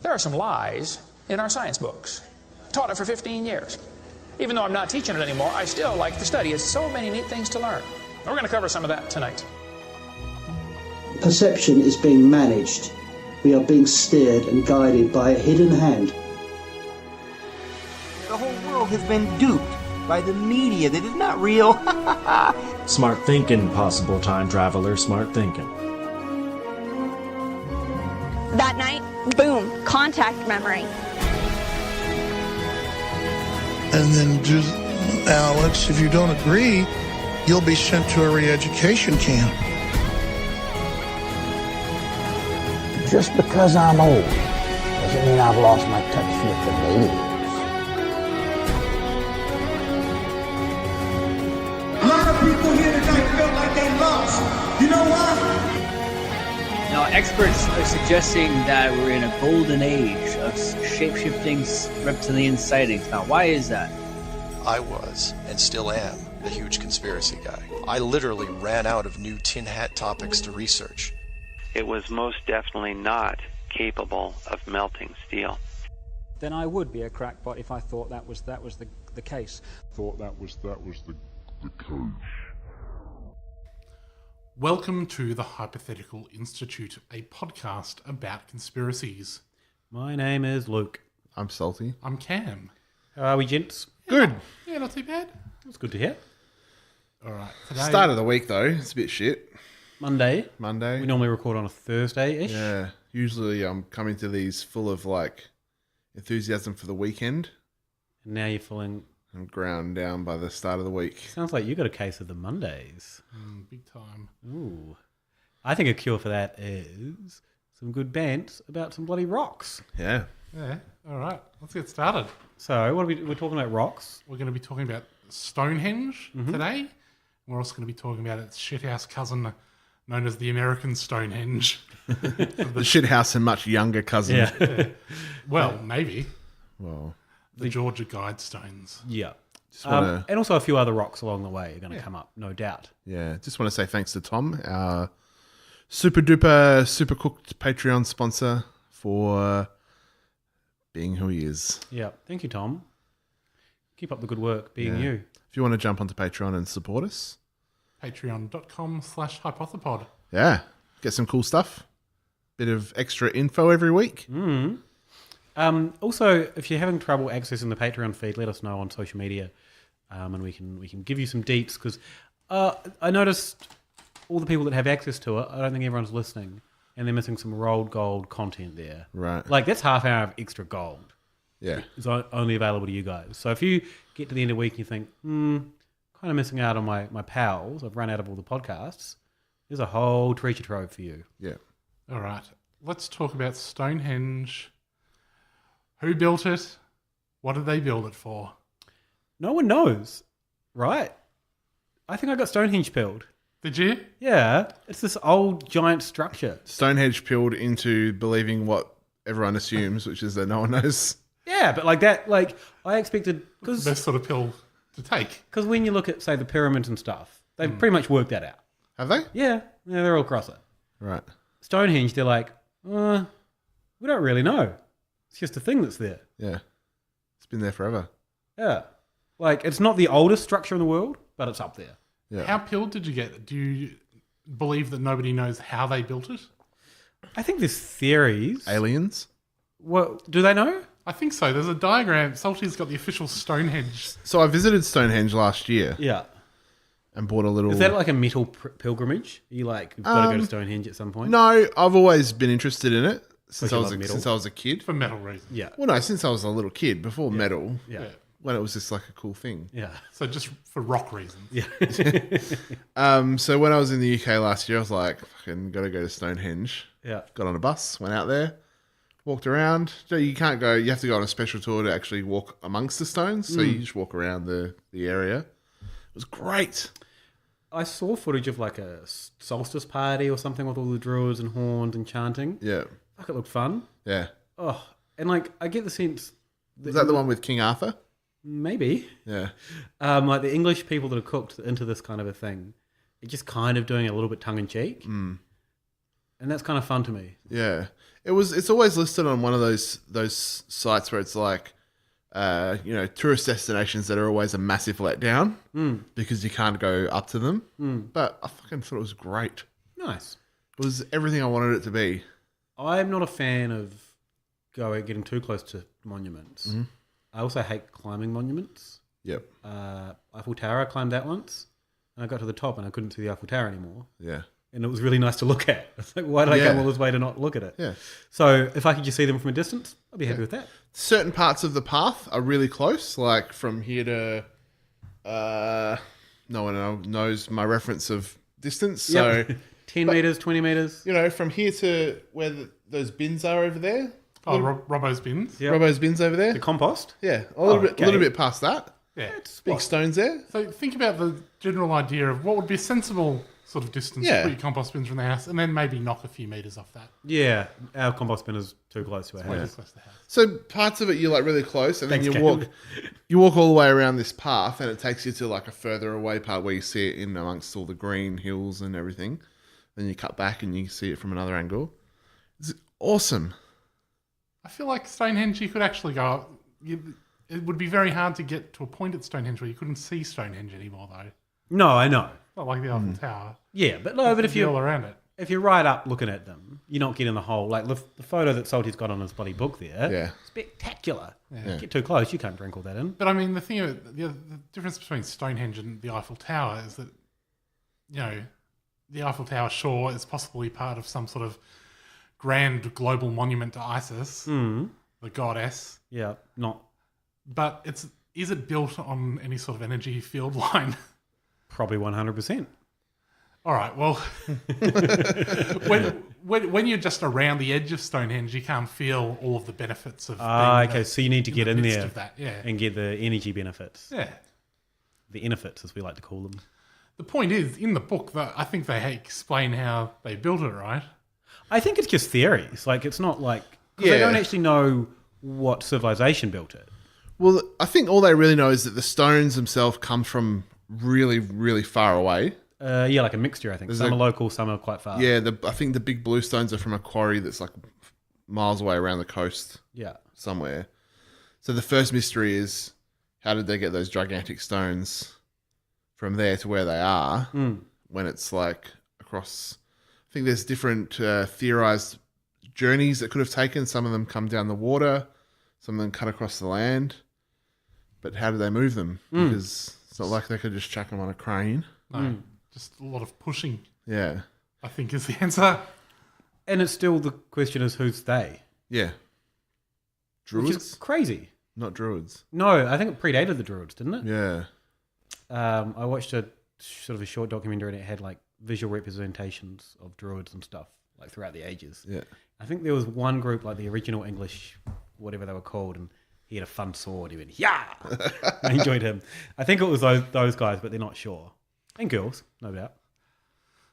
There are some lies in our science books. Taught it for 15 years. Even though I'm not teaching it anymore, I still like to study. It's so many neat things to learn. We're going to cover some of that tonight. Perception is being managed. We are being steered and guided by a hidden hand. The whole world has been duped by the media that is not real. Smart thinking, possible time traveler, smart thinking. That night, boom, contact memory. And then just, Alex, if you don't agree, you'll be sent to a re-education camp. Just because I'm old doesn't mean I've lost my touch with the ladies. A lot of people here tonight felt like they lost. You know why? Now, experts are suggesting that we're in a golden age of shape-shifting reptilian sightings. Now, why is that? I was, and still am, the huge conspiracy guy. I literally ran out of new tin hat topics to research. It was most definitely not capable of melting steel. Then I would be a crackpot if I thought that was the case. Thought that was the case. Welcome to the Hypothetical Institute, a podcast about conspiracies. My name is Luke. I'm Salty. I'm Cam. How are we, gents? Good. Yeah, not too bad. That's good to hear. All right. Today, start of the week, though. It's a bit shit. Monday. We normally record on a Thursday-ish. Yeah. Usually I'm coming to these full of, enthusiasm for the weekend. And now you're feeling... I'm ground down by the start of the week. Sounds like you got a case of the Mondays. Big time. Ooh. I think a cure for that is some good bands about some bloody rocks. Yeah. Yeah. All right. Let's get started. So, we're talking about rocks. We're going to be talking about Stonehenge today. We're also going to be talking about its shithouse cousin known as the American Stonehenge. The shithouse and much younger cousin. Yeah. Well, maybe. Well... The Georgia Guidestones. Yeah. And also a few other rocks along the way are going to come up, no doubt. Yeah. Just want to say thanks to Tom, our super duper, super cooked Patreon sponsor, for being who he is. Yeah. Thank you, Tom. Keep up the good work, being you. If you want to jump onto Patreon and support us, patreon.com/hypothepod. Yeah. Get some cool stuff. Bit of extra info every week. Also, if you're having trouble accessing the Patreon feed, let us know on social media, and we can give you some deets, because I noticed all the people that have access to it, I don't think everyone's listening, and they're missing some rolled gold content there. Right. Like, that's half hour of extra gold. Yeah. It's only available to you guys. So if you get to the end of the week and you think, kind of missing out on my pals, I've run out of all the podcasts, there's a whole treasure trove for you. Yeah. All right. Let's talk about Stonehenge. Who built it? What did they build it for? No one knows, right? I think I got Stonehenge pilled. Did you? Yeah. It's this old giant structure. Stonehenge pilled into believing what everyone assumes, which is that no one knows. Yeah, but I expected... Cause, the best sort of pill to take. Because when you look at, say, the pyramids and stuff, they've pretty much worked that out. Have they? Yeah. Yeah, they're all across it. Right. Stonehenge, they're like, we don't really know. It's just a thing that's there. Yeah. It's been there forever. Yeah. It's not the oldest structure in the world, but it's up there. Yeah. How pilled did you get? Do you believe that nobody knows how they built it? I think there's theories. Aliens? What, do they know? I think so. There's a diagram. Salty's got the official Stonehenge. So I visited Stonehenge last year. Yeah. And bought a little... Is that like a metal pilgrimage? You've got to go to Stonehenge at some point? No, I've always been interested in it. Since I was a kid. For metal reasons. Yeah. Well, no, since I was a little kid, before metal. Yeah. When it was just like a cool thing. Yeah. So just for rock reasons. Yeah. So when I was in the UK last year, I was like, fucking got to go to Stonehenge. Yeah. Got on a bus, went out there, walked around. So you can't go, you have to go on a special tour to actually walk amongst the stones. So you just walk around the area. It was great. I saw footage of like a solstice party or something with all the druids and horns and chanting. Yeah. Fuck, it looked fun. Yeah. Oh, and I get the sense... Is that the one with King Arthur? Maybe. Yeah. Like the English people that are cooked into this kind of a thing, they're just kind of doing it a little bit tongue-in-cheek. Mm. And that's kind of fun to me. Yeah. It's always listed on one of those sites where it's like, tourist destinations that are always a massive letdown because you can't go up to them. But I fucking thought it was great. Nice. It was everything I wanted it to be. I'm not a fan of getting too close to monuments. Mhm. I also hate climbing monuments. Yep. Eiffel Tower, I climbed that once, and I got to the top and I couldn't see the Eiffel Tower anymore. Yeah. And it was really nice to look at. It's like, why did I come all this way to not look at it? Yeah. So if I could just see them from a distance, I'd be happy with that. Certain parts of the path are really close, like from here to... no one knows my reference of distance, so... Yep. 10 metres, 20 metres. From here to where those bins are over there. Oh, Robbo's bins? Yep. Robbo's bins over there. The compost? Yeah, a little bit past that. Yeah. Big stones there. So think about the general idea of what would be a sensible sort of distance to put your compost bins from the house, and then maybe knock a few metres off that. Yeah, our compost bin is too close to our house. Close to the house. So parts of it you're like really close, and Thanks, then Caleb. you walk all the way around this path, and it takes you to like a further away part where you see it in amongst all the green hills and everything. Then you cut back and you see it from another angle. It's awesome. I feel like Stonehenge, you could actually go up. It would be very hard to get to a point at Stonehenge where you couldn't see Stonehenge anymore, though. No, I know. Not like the Eiffel Tower. Yeah, but if you're all around it, if you're right up looking at them, you're not getting the whole the photo that Salty's got on his bloody book there. Yeah, spectacular. Yeah. Get too close, you can't drink all that in. But I mean, the thing, the difference between Stonehenge and the Eiffel Tower is that, the Eiffel Tower, sure, is possibly part of some sort of grand global monument to Isis, the goddess. Yeah, not. But is it built on any sort of energy field line? Probably 100%. All right. Well, when you're just around the edge of Stonehenge, you can't feel all of the benefits of. Okay, so you need to get in there of that, and get the energy benefits. Yeah, the benefits, as we like to call them. The point is, in the book, that I think they explain how they built it, right? I think it's just theories. Like, it's not like... Because they don't actually know what civilization built it. Well, I think all they really know is that the stones themselves come from really, really far away. Yeah, like a mixture, I think. Some are local, some are quite far. Yeah, I think the big blue stones are from a quarry that's like miles away around the coast. Yeah. Somewhere. So the first mystery is, how did they get those gigantic stones from there to where they are when it's like across... I think there's different theorized journeys that could have taken. Some of them come down the water, some of them cut across the land. But how do they move them? Because it's not like they could just chuck them on a crane. No, just a lot of pushing. Yeah. I think is the answer. And it's still, the question is, who's they? Yeah. Druids? Which is crazy. Not druids. No, I think it predated the druids, didn't it? Yeah. I watched a sort of a short documentary and it had like visual representations of druids and stuff like throughout the ages. Yeah. I think there was one group, like the original English, whatever they were called, and he had a fun sword. He went, yeah! I enjoyed him. I think it was those guys, but they're not sure. And girls, no doubt.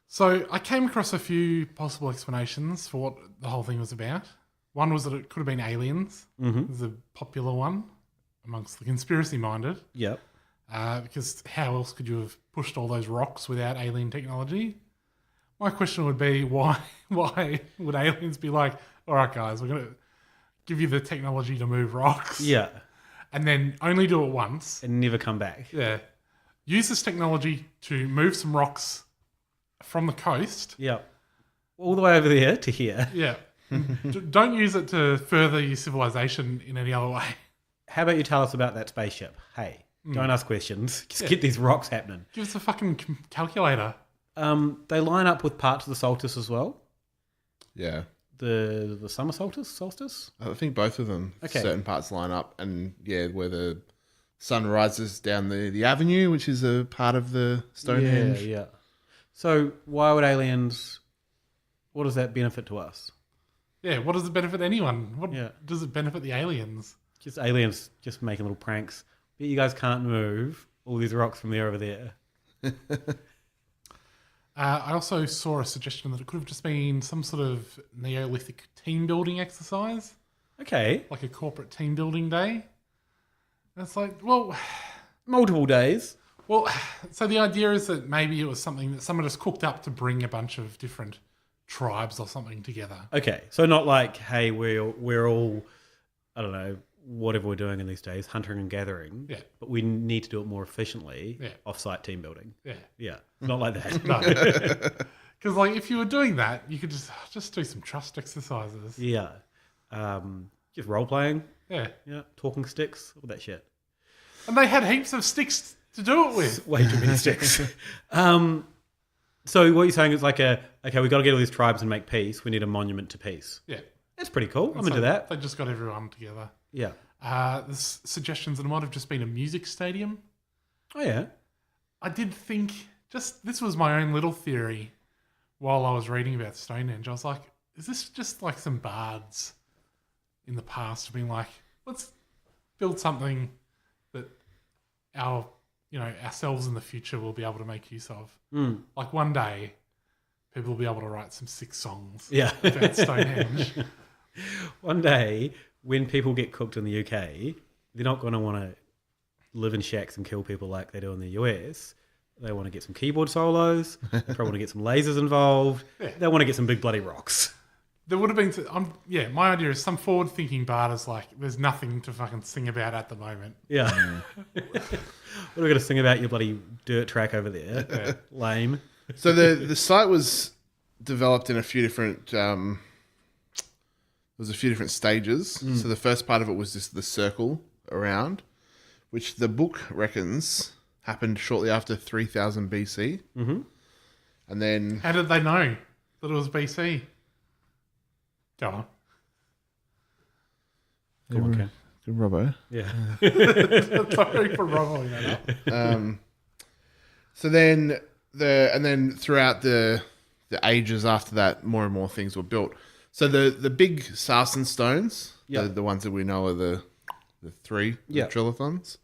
So I came across a few possible explanations for what the whole thing was about. One was that it could have been aliens. It was a popular one amongst the conspiracy-minded. Yep. Because how else could you have pushed all those rocks without alien technology? My question would be, why would aliens be like, all right, guys, we're going to give you the technology to move rocks. Yeah. And then only do it once. And never come back. Yeah. Use this technology to move some rocks from the coast. Yeah. All the way over there to here. Yeah. Don't use it to further your civilization in any other way. How about you tell us about that spaceship? Hey, don't ask questions. Just get these rocks happening. Give us a fucking calculator. They line up with parts of the solstice as well. Yeah. The summer solstice? I think both of them. Okay. Certain parts line up, and yeah, where the sun rises down the avenue, which is a part of the Stonehenge. Yeah. So why would aliens... What does that benefit to us? Yeah, what does it benefit anyone? What does it benefit the aliens? Just aliens just making little pranks. But you guys can't move all these rocks from there over there. I also saw a suggestion that it could have just been some sort of Neolithic team building exercise. Okay. Like a corporate team building day. And it's like, well... Multiple days. Well, so the idea is that maybe it was something that someone just cooked up to bring a bunch of different tribes or something together. Okay, so not like, hey, we're all, I don't know, whatever we're doing in these days, hunting and gathering. Yeah. But we need to do it more efficiently. Yeah. Off-site team building. Yeah. Yeah. Not like that. No. Because like if you were doing that, you could just do some trust exercises. Yeah. Just role playing. Yeah. Yeah. Talking sticks, all that shit. And they had heaps of sticks to do it with. Way too many sticks. So what you're saying is like okay, we got to get all these tribes and make peace. We need a monument to peace. Yeah. That's pretty cool. And I'm into that. They just got everyone together. Yeah. There's suggestions that it might have just been a music stadium. Oh yeah. I did think this was my own little theory while I was reading about Stonehenge. I was like, is this just like some bards in the past being like, let's build something that ourselves in the future will be able to make use of. Like one day, people will be able to write some sick songs about Stonehenge. One day, when people get cooked in the UK, they're not going to want to live in shacks and kill people like they do in the US. They want to get some keyboard solos. They probably want to get some lasers involved. Yeah. They want to get some big bloody rocks. There would have been... my idea is some forward-thinking bard is like, there's nothing to fucking sing about at the moment. Yeah. What are we going to sing about your bloody dirt track over there? Yeah. Lame. So the site was developed in a few different... there was a few different stages. So the first part of it was just the circle around, which the book reckons happened shortly after 3000 BC. Mm-hmm. And then... How did they know that it was BC? Go on. Come on, Ken. Good Robbo. Yeah. Sorry for Robbo that. So then throughout the ages after that, more and more things were built. So the big sarsen stones, the ones that we know are the three trilithons,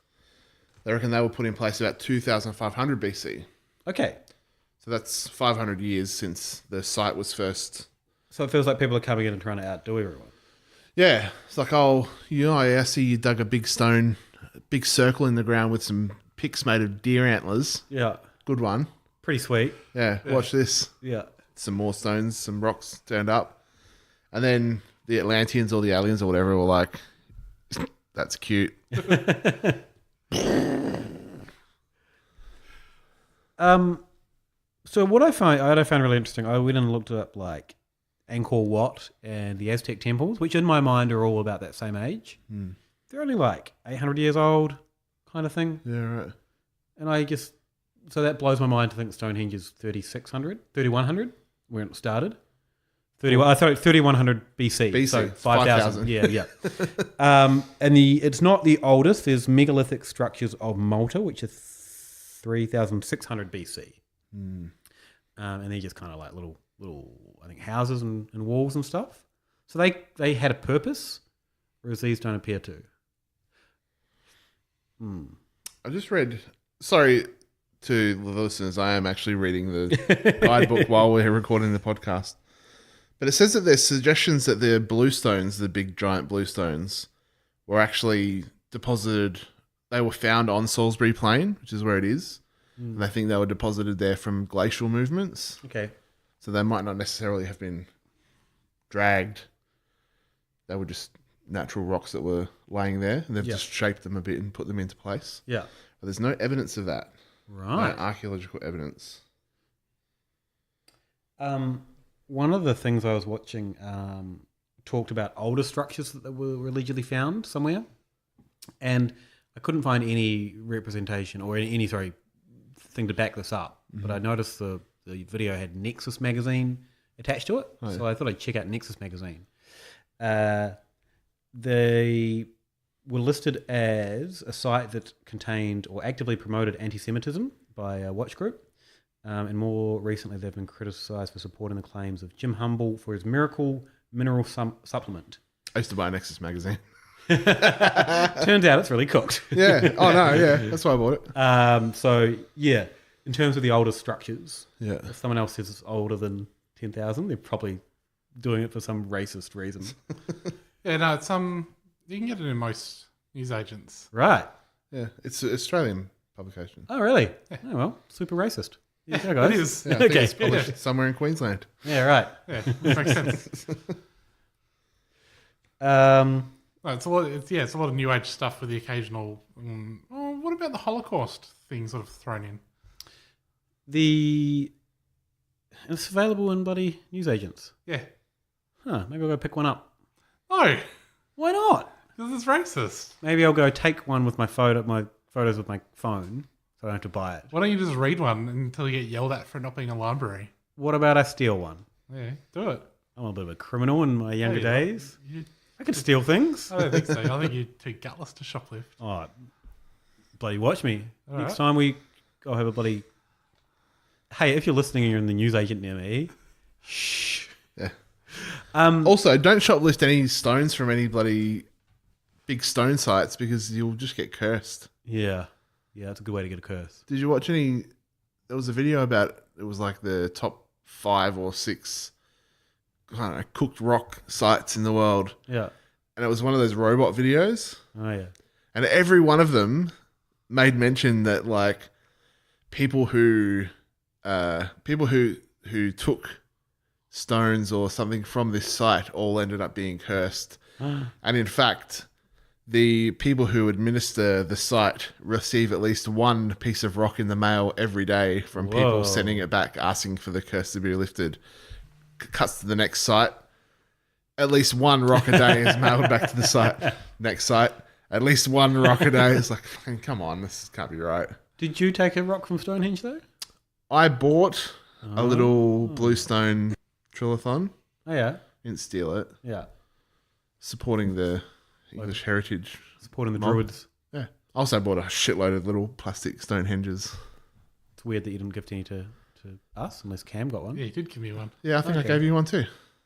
they reckon they were put in place about 2500 BC. Okay. So that's 500 years since the site was first. So it feels like people are coming in and trying to outdo everyone. Yeah. It's like, I see you dug a big circle in the ground with some picks made of deer antlers. Yeah. Good one. Pretty sweet. Yeah. Watch this. Yeah. Some more stones, some rocks turned up. And then the Atlanteans or the aliens or whatever were like, that's cute. So what I found really interesting, I went and looked up like Angkor Wat and the Aztec temples, which in my mind are all about that same age. They're only like 800 years old kind of thing. Yeah, right. And so that blows my mind to think Stonehenge is 3100 when it started. 3100 BC. So 5,000. Yeah. And it's not the oldest. There's megalithic structures of Malta, which is 3,600 BC. And they're just kind of like little I think houses and walls and stuff. So they had a purpose, whereas these don't appear to. I just read. Sorry to the listeners, I am actually reading the guidebook while we're recording the podcast. But it says that there's suggestions that the blue stones, the big giant blue stones, were actually deposited. They were found on Salisbury Plain, which is where it is. And I think they were deposited there from glacial movements. Okay. So they might not necessarily have been dragged. They were just natural rocks that were laying there, and they've just shaped them a bit and put them into place. Yeah. But there's no evidence of that. Right. No archaeological evidence. One of the things I was watching talked about older structures that were allegedly found somewhere, and I couldn't find any representation or any thing to back this up. But I noticed the video had Nexus magazine attached to it, so I thought I'd check out Nexus magazine. They were listed as a site that contained or actively promoted anti-Semitism by a watch group. And more recently, they've been criticised for supporting the claims of Jim Humble for his miracle mineral supplement. I used to buy a Nexus magazine. Turns out it's really cooked. Yeah. Oh, no, yeah. That's why I bought it. So, yeah, in terms of the oldest structures, yeah, if someone else says it's older than 10,000, they're probably doing it for some racist reason. Yeah, no, it's you can get it in most newsagents. Right. Yeah, it's an Australian publication. Oh, really? Oh, well, super racist. Yeah, guys. It is. Yeah, I think Okay. it's published somewhere in Queensland. Yeah, right. Yeah, that makes sense. Um, No, it's a lot. It's a lot of new age stuff with the occasional. What about the Holocaust thing sort of thrown in? It's available in bloody newsagents. Yeah. Huh, maybe I'll go pick one up. No, Why not? because it's racist. Maybe I'll go take one with my photos with my phone, so I don't have to buy it. Why don't you just read one until you get yelled at for not being a library? What about I steal one? Yeah, do it. I'm a bit of a criminal in my younger Yeah, days. I could steal things. I don't think so. I think you're too gutless to shoplift. Oh, bloody watch me. All Next right. time I'll have a bloody... Hey, if you're listening and you're in the newsagent near me, shh. Yeah. Also, don't shoplift any stones from any bloody big stone sites because you'll just get cursed. Yeah. Yeah, that's a good way to get a curse. Did you watch any... There was a video about... It was like the top 5 or 6... I don't know, cooked rock sites in the world. Yeah. And it was one of those robot videos. Oh, yeah. And every one of them made mention that like people who took stones or something from this site all ended up being cursed. And in fact, the people who administer the site receive at least one piece of rock in the mail every day from Whoa. people sending it back, asking for the curse to be lifted. Cuts to the next site. At least one rock a day is mailed back to the site. Next site. At least one rock a day. It's like, fucking, come on, this can't be right. Did you take a rock from Stonehenge, though? I bought a little bluestone trillathon. Oh, yeah? Didn't steal it. Yeah. Supporting the English heritage. Supporting the mob. Druids. Yeah. I also bought a shitload of little plastic Stonehenges. It's weird that you didn't gift any to us, unless Cam got one. Yeah, you did give me one. Yeah, I think I gave you one too.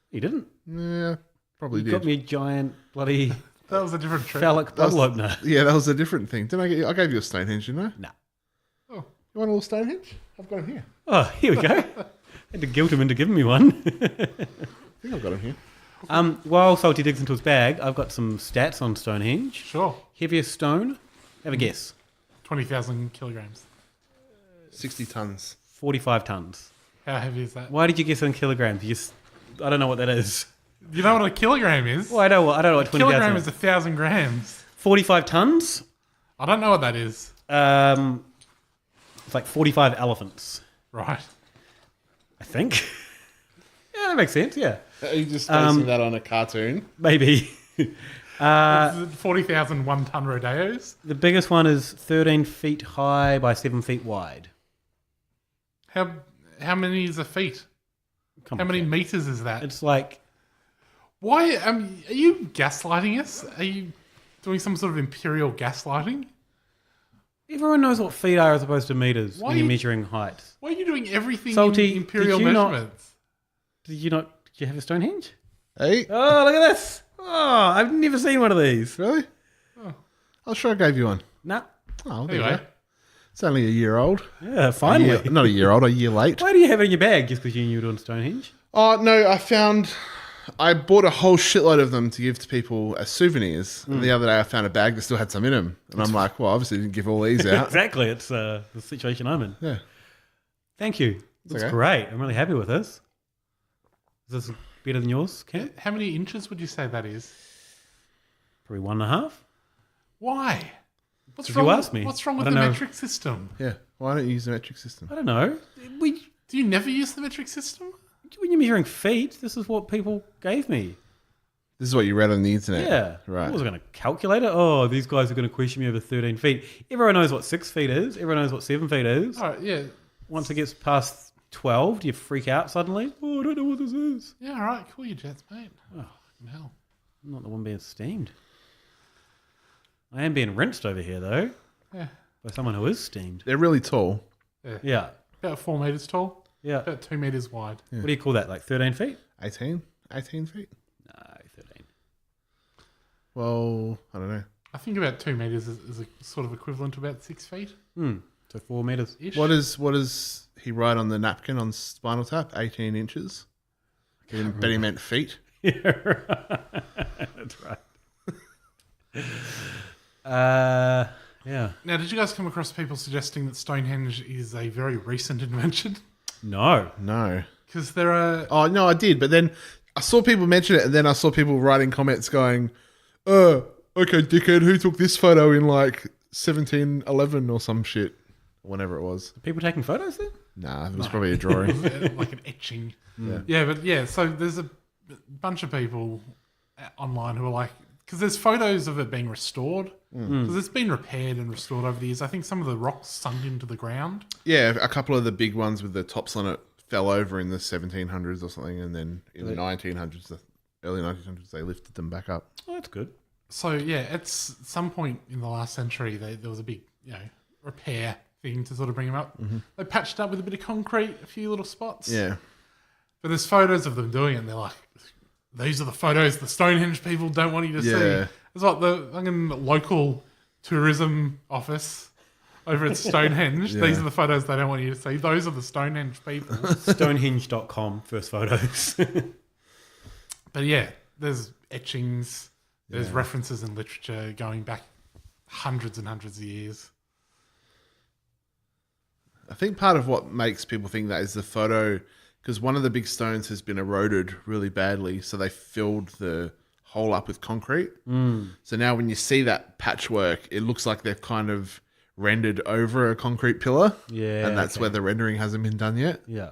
You didn't? Yeah, probably You did. got me a giant bloody That was a different trick. phallic bottle opener. Yeah, that was a different thing. Didn't I get you? I gave you a Stonehenge, didn't I? No. Oh, you want a little Stonehenge? I've got him here. Oh, here we go. I had to guilt him into giving me one. I think I've got him here. While Salty digs into his bag, I've got some stats on Stonehenge. Sure. Heaviest stone? Have a guess. 20,000 kilograms. 60 tons. 45 tons. How heavy is that? Why did you guess in kilograms? I don't know what that is. You know what a kilogram is? Well, I know what 20,000 kilogram is 1,000 grams. 45 tons? I don't know what that is. It's like 45 elephants. Right. I think. Yeah, that makes sense, yeah. Are you just basing that on a cartoon? Maybe. 40,000 one-ton rodeos. The biggest one is 13 feet high by 7 feet wide. How many is a feet? How many meters is that? It's like... Why? Are you gaslighting us? Are you doing some sort of imperial gaslighting? Everyone knows what feet are as opposed to meters Why when you're you- measuring height. Why are you doing everything Salty, in imperial did you not- measurements? Did you have a Stonehenge? Hey. Oh, look at this. Oh, I've never seen one of these. Really? Oh. I'm sure I gave you one. Nah. Oh, there you Anyway. go. It's only a year old. Yeah, finally. Not a year old, a year late. Why do you have it in your bag just because you knew you were doing Stonehenge? Oh, no, I bought a whole shitload of them to give to people as souvenirs. And the other day I found a bag that still had some in them. And I'm like, well, obviously didn't give all these out. Exactly. It's the situation I'm in. Yeah. Thank you. That's okay. great. I'm really happy with this. Is this better than yours, Cam? How many inches would you say that is? Probably 1.5. Why? What's If wrong you with- ask me. What's wrong I with the don't know. metric system? Yeah. Why don't you use the metric system? I don't know. Do you never use the metric system? When you're measuring feet, this is what people gave me. This is what you read on the internet. Yeah. Right. I wasn't going to calculate it. Oh, these guys are going to question me over 13 feet. Everyone knows what 6 feet is. Everyone knows what 7 feet is. All right, yeah. Once it gets past 12, do you freak out suddenly? Oh, I don't know what this is. Yeah, all right. Cool your jets, mate. Oh, fucking hell. I'm not the one being steamed. I am being rinsed over here, though. Yeah. By someone who is steamed. They're really tall. Yeah. About 4 meters tall. Yeah. About 2 meters wide. Yeah. What do you call that? Like 13 feet? 18? 18 feet? No, 13. Well, I don't know. I think about 2 meters is a sort of equivalent to about 6 feet. So 4 meters. Ish. What does he write on the napkin on Spinal Tap? 18 inches? I bet he meant feet. Yeah, right. That's right. Yeah. Now, did you guys come across people suggesting that Stonehenge is a very recent invention? No. Because there are... Oh, no, I did. But then I saw people mention it, and then I saw people writing comments going, okay, dickhead, who took this photo in like 1711 or some shit? Whenever it was. Are people taking photos then? Nah, it was probably a drawing. Like an etching. Yeah. So there's a bunch of people online who are like... Because there's photos of it being restored. Because it's been repaired and restored over the years. I think some of the rocks sunk into the ground. Yeah, a couple of the big ones with the tops on it fell over in the 1700s or something, and then in the 1900s, the early 1900s, they lifted them back up. Oh, that's good. So yeah, at some point in the last century, there was a big, repair thing to sort of bring them up. They patched up with a bit of concrete, a few little spots. Yeah. But there's photos of them doing it, and they're like, these are the photos the Stonehenge people don't want you to see. It's like the fucking local tourism office over at Stonehenge. These are the photos they don't want you to see. Those are the Stonehenge people. Stonehenge.com, first photos. But yeah, there's etchings, there's references in literature going back hundreds and hundreds of years. I think part of what makes people think that is the photo, because one of the big stones has been eroded really badly, so they filled the hole up with concrete. So now when you see that patchwork, it looks like they've kind of rendered over a concrete pillar. Yeah. And that's where the rendering hasn't been done yet. Yeah.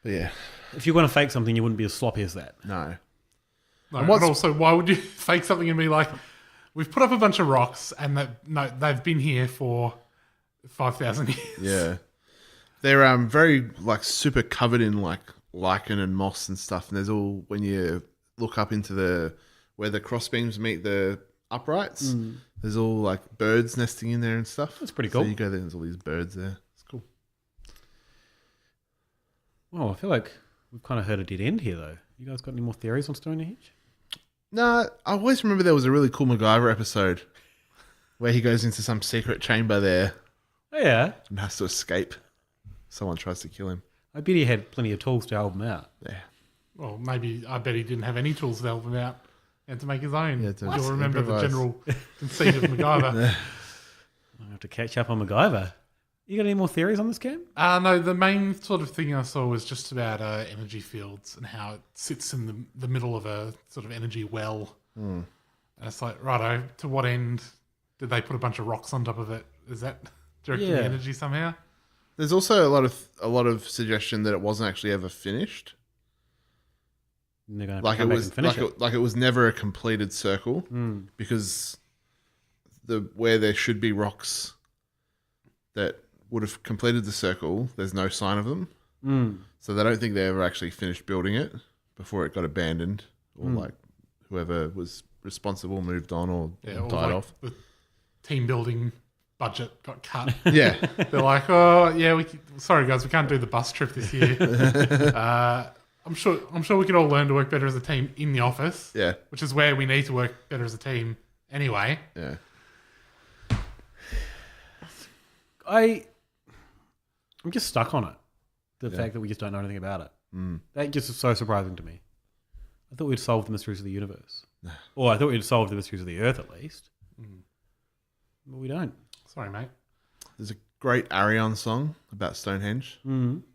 But yeah. If you want to fake something, you wouldn't be as sloppy as that. No. And also, why would you fake something and be like, we've put up a bunch of rocks and they've been here for 5,000 years. Yeah. They're very like super covered in like lichen and moss and stuff. And there's all, when you look up into where the crossbeams meet the uprights, there's all like birds nesting in there and stuff. That's pretty cool. So you go there, there's all these birds there. It's cool. Well, I feel like we've kind of heard a dead end here, though. You guys got any more theories on Stonehenge? No, I always remember there was a really cool MacGyver episode where he goes into some secret chamber there. Oh, yeah. And has to escape. Someone tries to kill him. I bet he had plenty of tools to help him out. Yeah. Well, maybe, I bet he didn't have any tools to help him out and to make his own. Yeah, You'll remember improvise. the general conceit of MacGyver. I have to catch up on MacGyver. You got any more theories on this game? No, the main sort of thing I saw was just about energy fields and how it sits in the middle of a sort of energy well. And it's like, righto, to what end did they put a bunch of rocks on top of it? Is that directing the energy somehow? There's also a lot of suggestion that it wasn't actually ever finished. And they're going to Like come it back was and finish it. like it was never a completed circle because where there should be rocks that would have completed the circle, there's no sign of them. So they don't think they ever actually finished building it before it got abandoned, or like whoever was responsible moved on or died off. The team building budget got cut. Yeah. They're like, oh yeah, sorry guys, we can't do the bus trip this year. I'm sure we could all learn to work better as a team in the office. Yeah. Which is where we need to work better as a team anyway. Yeah. I'm just stuck on it. The fact that we just don't know anything about it. That just is so surprising to me. I thought we'd solved the mysteries of the universe. Or I thought we'd solved the mysteries of the Earth at least. But we don't. Sorry, mate. There's a great Arion song about Stonehenge.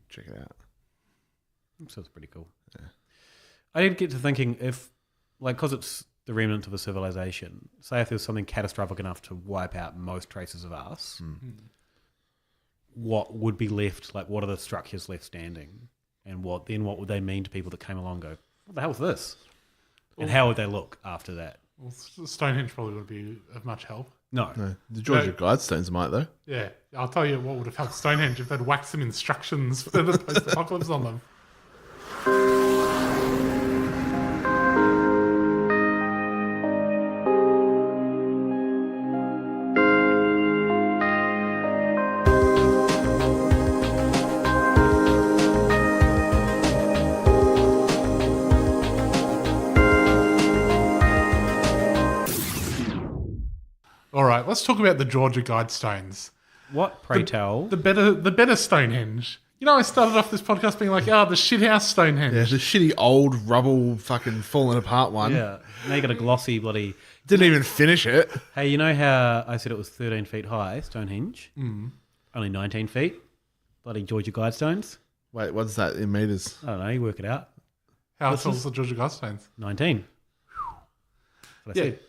Check it out. So it's pretty cool. Yeah. I did get to thinking if, because it's the remnant of a civilization, say if there was something catastrophic enough to wipe out most traces of us, what would be left? Like, what are the structures left standing? And what would they mean to people that came along and go, what the hell is this? And how would they look after that? Well, Stonehenge probably wouldn't be of much help. No. The Georgia Guidestones might, though. Yeah. I'll tell you what would have helped Stonehenge if they'd waxed some instructions for the post-apocalypse on them. All right, let's talk about the Georgia Guidestones. What, pray tell? The better Stonehenge You know, I started off this podcast being like, the shithouse Stonehenge. Yeah, the shitty old rubble fucking falling apart one. Yeah. Now you got a glossy bloody... Didn't even finish it. Hey, you know how I said it was 13 feet high, Stonehenge? Mm. Only 19 feet. Bloody Georgia Guidestones. Wait, what's that in metres? I don't know, you work it out. How tall is the Georgia Guidestones? 19. That's Yeah. it.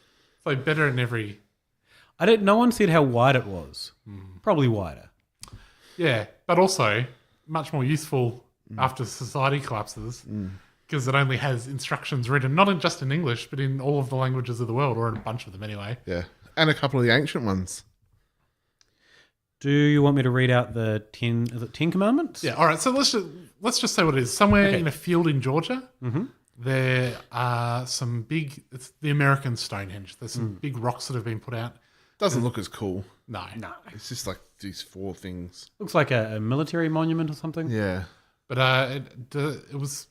So better in every... No one said how wide it was. Probably wider. Yeah, but also much more useful after society collapses because it only has instructions written, not just in English, but in all of the languages of the world, or in a bunch of them anyway. Yeah, and a couple of the ancient ones. Do you want me to read out the 10 commandments? Yeah, all right. So let's just say what it is. Somewhere in a field in Georgia, there are some big... It's the American Stonehenge. There's some big rocks that have been put out. Doesn't look as cool. No. It's just like these 4 things. Looks like a military monument or something. Yeah. But it was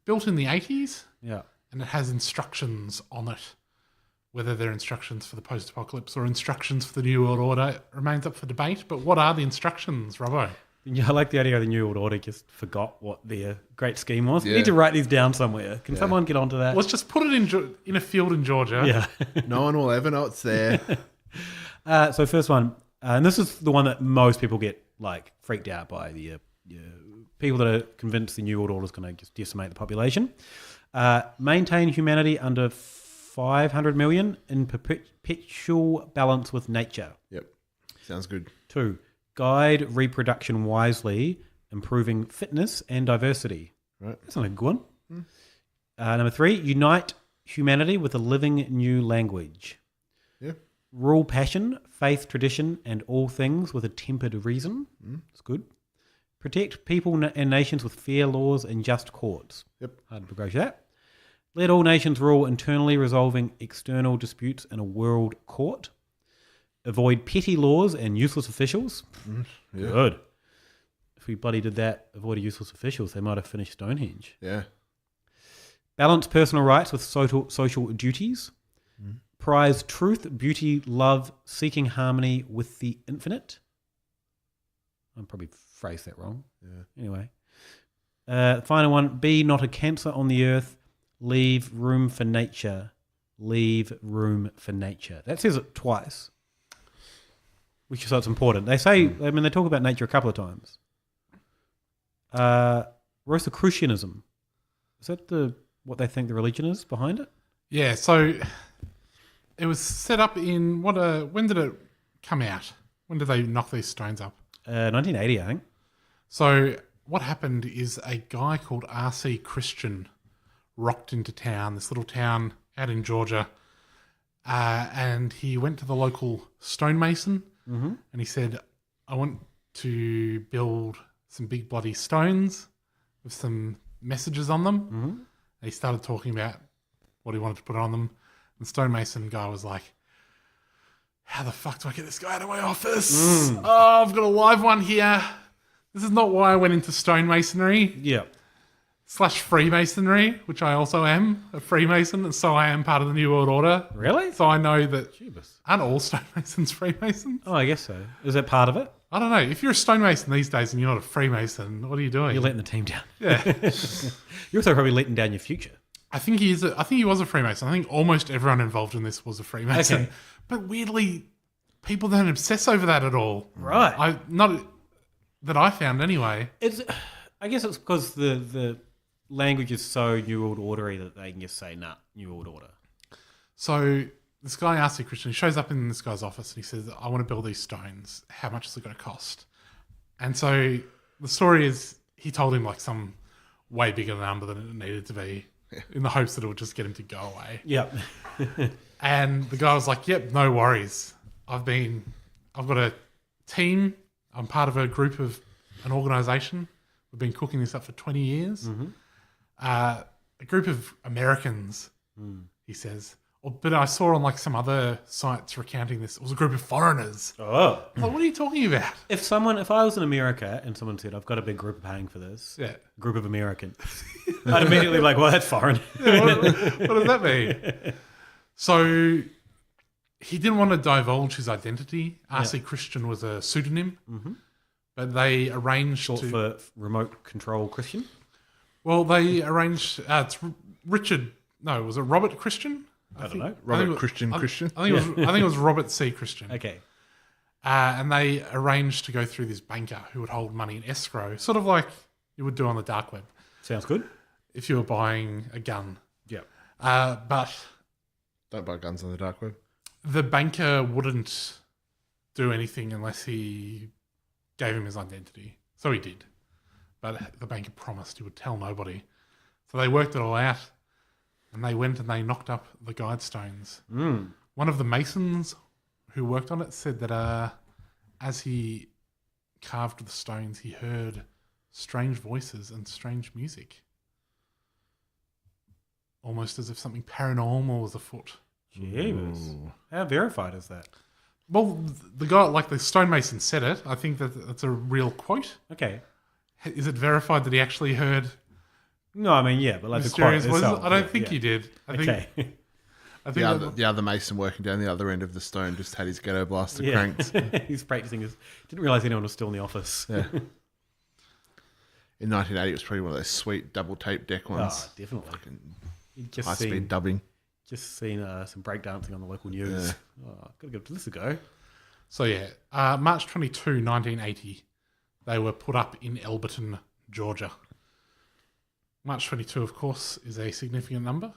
built in the 80s. Yeah. And it has instructions on it. Whether they're instructions for the post-apocalypse or instructions for the New World Order remains up for debate. But what are the instructions, Robbo? Yeah, I like the idea of the New World Order just forgot what their great scheme was. Yeah. We need to write these down somewhere. Can someone get onto that? Let's just put it in a field in Georgia. Yeah. No one will ever know it's there. So first one, and this is the one that most people get like freaked out by, the people that are convinced the New World Order is going to just decimate the population. Maintain humanity under 500 million in perpetual balance with nature. Yep. Sounds good. 2, guide reproduction wisely, improving fitness and diversity. Right. That's not a good one. Number 3, unite humanity with a living new language. Yeah. Rule passion, faith, tradition, and all things with a tempered reason. It's good. Protect people and nations with fair laws and just courts. Yep. Hard to begrudge that. Let all nations rule internally, resolving external disputes in a world court. Avoid petty laws and useless officials. Yeah. Good. If we bloody did that, avoid useless officials, they might have finished Stonehenge. Yeah. Balance personal rights with social duties. Prize truth, beauty, love, seeking harmony with the infinite. I'll probably phrase that wrong. Yeah. Anyway. Final one, be not a cancer on the earth. Leave room for nature. Leave room for nature. That says it twice. Which is so it's important. They say, they talk about nature a couple of times. Rosicrucianism. Is that what they think the religion is behind it? Yeah, so it was set up in when did it come out? When did they knock these stones up? 1980, I think. So what happened is a guy called R.C. Christian rocked into town, this little town out in Georgia, and he went to the local stonemason and he said, I want to build some big bloody stones with some messages on them. And he started talking about what he wanted to put on them. And the stonemason guy was like, how the fuck do I get this guy out of my office? Oh, I've got a live one here. This is not why I went into stonemasonry. Yeah. / Freemasonry, which I also am a Freemason, and so I am part of the New World Order. Really? So I know that aren't all stonemasons Freemasons? Oh, I guess so. Is that part of it? I don't know. If you're a stonemason these days and you're not a Freemason, what are you doing? You're letting the team down. Yeah. You're also probably letting down your future. I think he was a Freemason. I think almost everyone involved in this was a Freemason. Okay. But weirdly, people don't obsess over that at all. Right. Not that I found anyway. I guess it's because the language is so New World Ordery that they can just say, nah, New World Order. So this guy, R.C. Christian, he shows up in this guy's office and he says, I want to build these stones. How much is it going to cost? And so the story is he told him like some way bigger number than it needed to be in the hopes that it would just get him to go away. Yep. And the guy was like, yep, no worries. I've got a team. I'm part of a group of an organisation. We've been cooking this up for 20 years. A group of Americans, he says. But I saw on like some other sites recounting this. It was a group of foreigners. Oh. Like, what are you talking about? If I was in America and someone said, I've got a big group paying for this, Yeah. group of Americans, I'd immediately be like, well, that's foreign. Yeah, what does that mean? So he didn't want to divulge his identity. R.C. Christian was a pseudonym. but they arranged Short for remote control Christian? Well, they arranged... it's Richard... No, was it Robert Christian? I don't know. Robert Christian. I think it was Robert C. Christian. Okay. And they arranged to go through this banker who would hold money in escrow, sort of like you would do on the dark web. Sounds good. If you were buying a gun. Yeah. But... Don't buy guns on the dark web. The banker wouldn't do anything unless he gave him his identity. So he did. But the banker promised he would tell nobody. So they worked it all out. And they went and they knocked up the guidestones. One of the masons who worked on it said that as he carved the stones, he heard strange voices and strange music. Almost as if something paranormal was afoot. Jeebus. How verified is that? Well, the guy, like the stonemason said it. I think that that's a real quote. Okay. Is it verified that he actually heard... No, I mean, yeah, but like mysterious the quote voices? itself. I don't think he did. I think The other mason working down the other end of the stone just had his ghetto blaster cranked. He's practicing his... Didn't realise anyone was still in the office. Yeah. In 1980, it was probably one of those sweet double tape deck ones. Oh, definitely. High speed dubbing. Just seen some breakdancing on the local news. Yeah. Oh, got to give this a go. So yeah, March 22, 1980, they were put up in Elberton, Georgia. March 22, of course, is a significant number.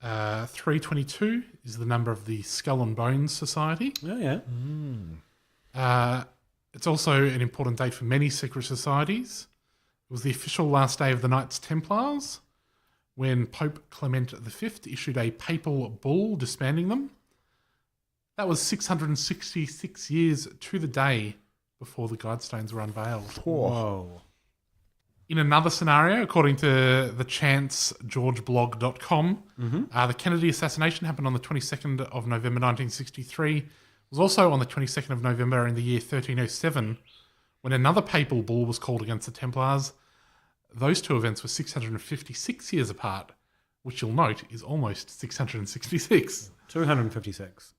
322 is the number of the Skull and Bones Society. Oh, yeah. It's also an important date for many secret societies. It was the official last day of the Knights Templars when Pope Clement V issued a papal bull disbanding them. That was 666 years to the day before the Guidestones were unveiled. Whoa. In another scenario, according to the chancegeorgeblog.com, the Kennedy assassination happened on the 22nd of November 1963. It was also on the 22nd of November in the year 1307 when another papal bull was called against the Templars. Those two events were 656 years apart, which you'll note is almost 666. 256.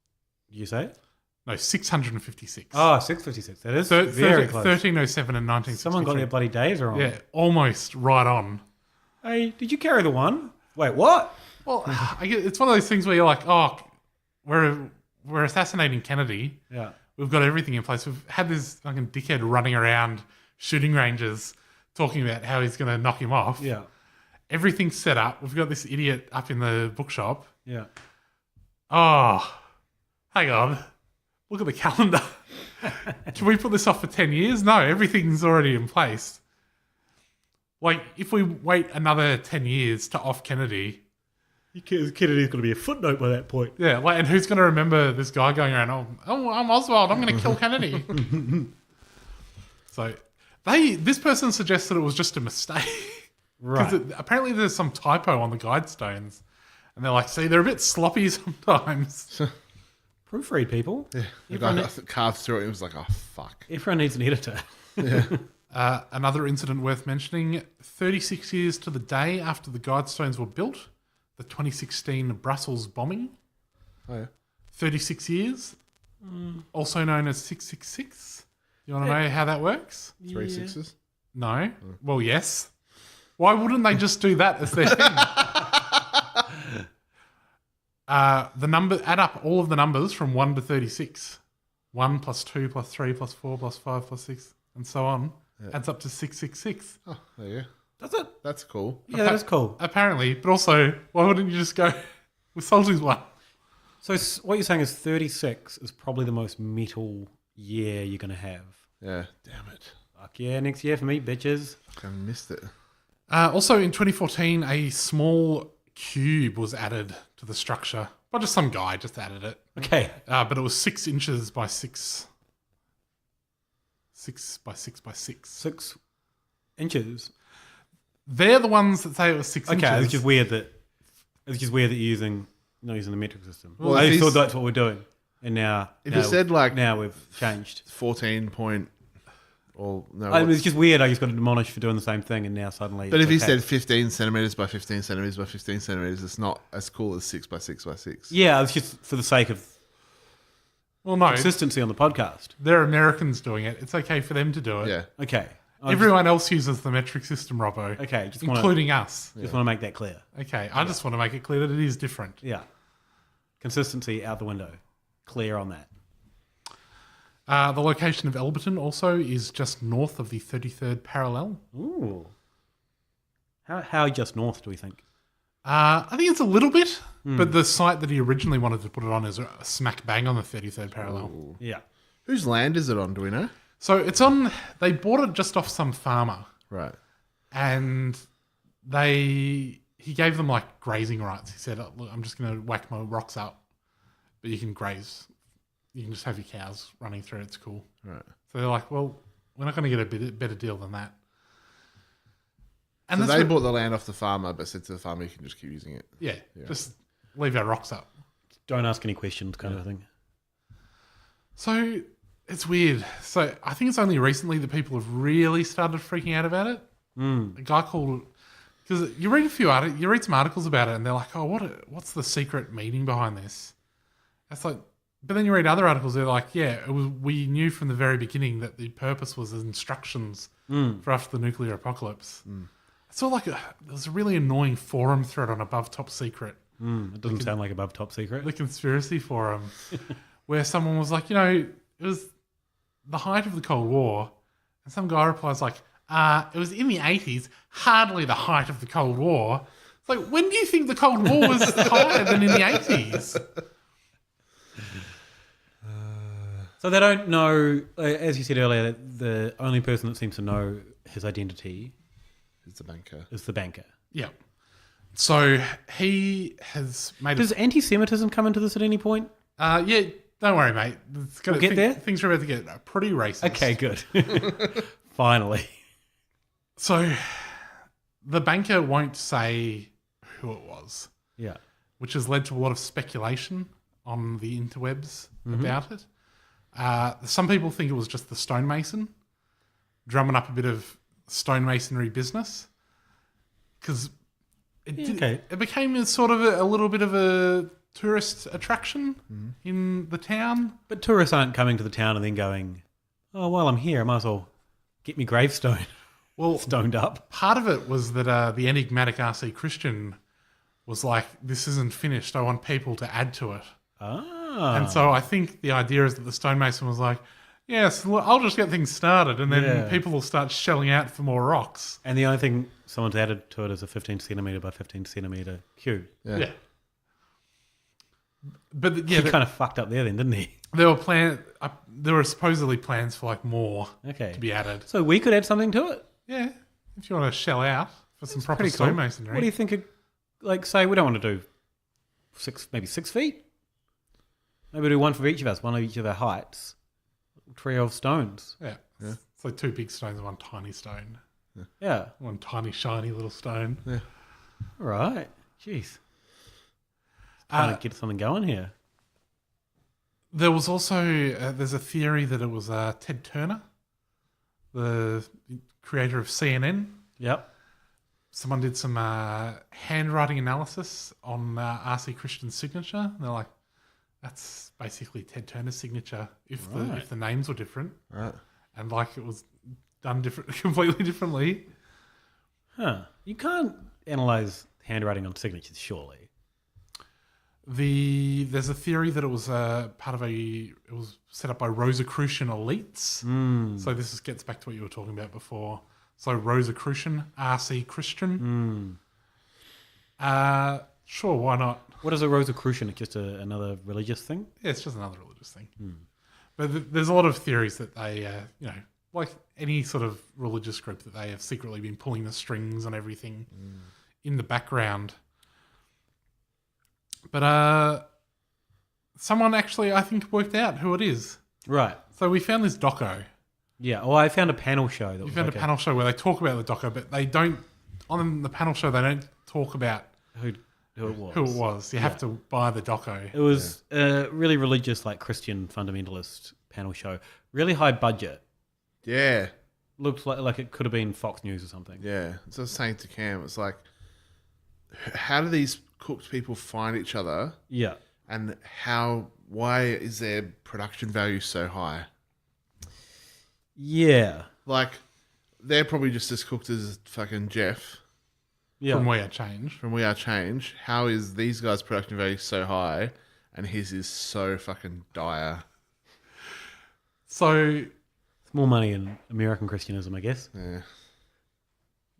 Did you say? No, 656. Oh, 656. That is very close. 1307 and 1963. Someone got their bloody days wrong. Yeah, almost right on. Hey, did you carry the one? Wait, what? Well, it's one of those things where you're like, oh, we're assassinating Kennedy. Yeah. We've got everything in place. We've had this fucking dickhead running around shooting ranges talking about how he's going to knock him off. Yeah. Everything's set up. We've got this idiot up in the bookshop. Yeah. Oh, hang on. Look at the calendar. Can we put this off for 10 years? No, everything's already in place. Like, if we wait another 10 years to off Kennedy... Kennedy's going to be a footnote by that point. Yeah, like, and who's going to remember this guy going around, oh, I'm Oswald, I'm going to kill Kennedy. So, this person suggested it was just a mistake. Right. Because apparently there's some typo on the Guidestones. And they're like, see, they're a bit sloppy sometimes. Proofread, people. Yeah, the guy carved through it and it was like, oh, fuck. Everyone needs an editor. Yeah. Another incident worth mentioning, 36 years to the day after the Guidestones were built, the 2016 Brussels bombing. Oh, yeah. 36 years, also known as 666. You want to know how that works? 3 sixes? No. Well, yes. Why wouldn't they just do that as their thing? Add up all of the numbers from 1 to 36. 1 plus 2 plus 3 plus 4 plus 5 plus 6 and so on adds up to 666. Oh, there you go. Does it? That's cool. Yeah, that is cool. Apparently, but also, why wouldn't you just go with Salty's one? So what you're saying is 36 is probably the most metal year you're going to have. Yeah, damn it. Fuck yeah, next year for me, bitches. I missed it. Also in 2014, a small cube was added to the structure. But just some guy just added it. Okay. But it was 6 inches by 6. 6 by 6 by 6. 6 inches? They're the ones that say it was 6 inches. Okay, it's just weird that you're not using the metric system. Well, I just thought that's what we're doing. And now... If it said like... Now we've changed. 14 point... Or no, it's just weird. I just got admonished for doing the same thing, and now suddenly. But if he said 15 centimeters by 15 centimeters by 15 centimeters, it's not as cool as 6 by 6 by 6. Yeah, it's just for the sake of Well, no. consistency on the podcast. They're Americans doing it. It's okay for them to do it. Yeah. Okay. Everyone else uses the metric system, Robbo. Okay. Including us. Just want to make that clear. Okay. I just want to make it clear that it is different. Yeah. Consistency out the window. Clear on that. The location of Elberton also is just north of the 33rd parallel. Ooh. How just north do we think? I think it's a little bit, but the site that he originally wanted to put it on is smack bang on the 33rd parallel. Ooh. Yeah. Whose land is it on? Do we know? So it's on. They bought it just off some farmer, Right. and he gave them like grazing rights. He said, "Look, I'm just going to whack my rocks up, but you can graze. You can just have your cows running through. It's cool." Right. So they're like, "Well, we're not going to get a better deal than that." And So that's they what- bought the land off the farmer, but said to the farmer, you can just keep using it. Yeah, just leave our rocks up. Don't ask any questions, kind of thing. So it's weird. So I think it's only recently that people have really started freaking out about it. A guy called, because you read some articles about it, and they're like, "Oh, what's the secret meaning behind this?" That's like, but then you read other articles, they're like, "Yeah, we knew from the very beginning that the purpose was instructions for after the nuclear apocalypse." It's all like there was a really annoying forum thread on Above Top Secret. It doesn't sound like Above Top Secret. The conspiracy forum, where someone was like, it was the height of the Cold War, and some guy replies like, it was in the 80s, hardly the height of the Cold War. It's like, when do you think the Cold War was higher than in the 80s? So they don't know, as you said earlier, the only person that seems to know his identity is the banker. Yeah. So he has made. Does anti-Semitism come into this at any point? Yeah. Don't worry, mate. We'll get there. Things are about to get pretty racist. Okay, good. Finally. So the banker won't say who it was. Yeah. Which has led to a lot of speculation on the interwebs about it. Some people think it was just the stonemason drumming up a bit of stonemasonry business, because it became a sort of a little bit of a tourist attraction in the town. But tourists aren't coming to the town and then going, "Oh, while I'm here, I might as well get me gravestone stoned up." Part of it was that the enigmatic RC Christian was like, "This isn't finished. I want people to add to it." And so I think the idea is that the stonemason was like, "Yes, I'll just get things started, and then people will start shelling out for more rocks." And the only thing someone's added to it is a 15 centimetre by 15 centimetre cube. Yeah. But he kind of fucked up there then, didn't he? There were supposedly plans for like more to be added. So we could add something to it? Yeah, if you want to shell out for some proper Pretty cool. stonemasonry. What do you think? Say we don't want to do 6 feet. Maybe do one for each of us, one of each of our heights. Trio of stones. Yeah. It's like two big stones and one tiny stone. Yeah. One tiny, shiny little stone. Yeah. All right. Jeez. Trying to get something going here. There was also, there's a theory that it was Ted Turner, the creator of CNN. Yep. Someone did some handwriting analysis on RC Christian's signature. And they're like, that's basically Ted Turner's signature if the names were different. Right. And like it was done completely differently. Huh. You can't analyse handwriting on signatures, surely. There's a theory that it was it was set up by Rosicrucian elites. So this gets back to what you were talking about before. So Rosicrucian, RC Christian. Sure, why not? What is a Rosicrucian? Just another religious thing? Yeah, it's just another religious thing. But there's a lot of theories that they, like any sort of religious group, that they have secretly been pulling the strings on everything in the background. But someone actually, I think, worked out who it is. Right. So we found this doco. Yeah. Oh, I found a panel show. You found a panel show where they talk about the doco, but they don't, on the panel show, they don't talk about who it was. Who it was. You have to buy the doco. It was a really religious, like Christian fundamentalist panel show. Really high budget. Yeah. Looked like it could have been Fox News or something. Yeah. So I was saying to Cam, it's like, how do these cooked people find each other? Yeah. And why is their production value so high? Yeah. Like, they're probably just as cooked as fucking Jeff. Yeah. From We Are Change. From We Are Change. How is these guys' production value so high and his is so fucking dire? So... It's more money in American Christianism, I guess. Yeah.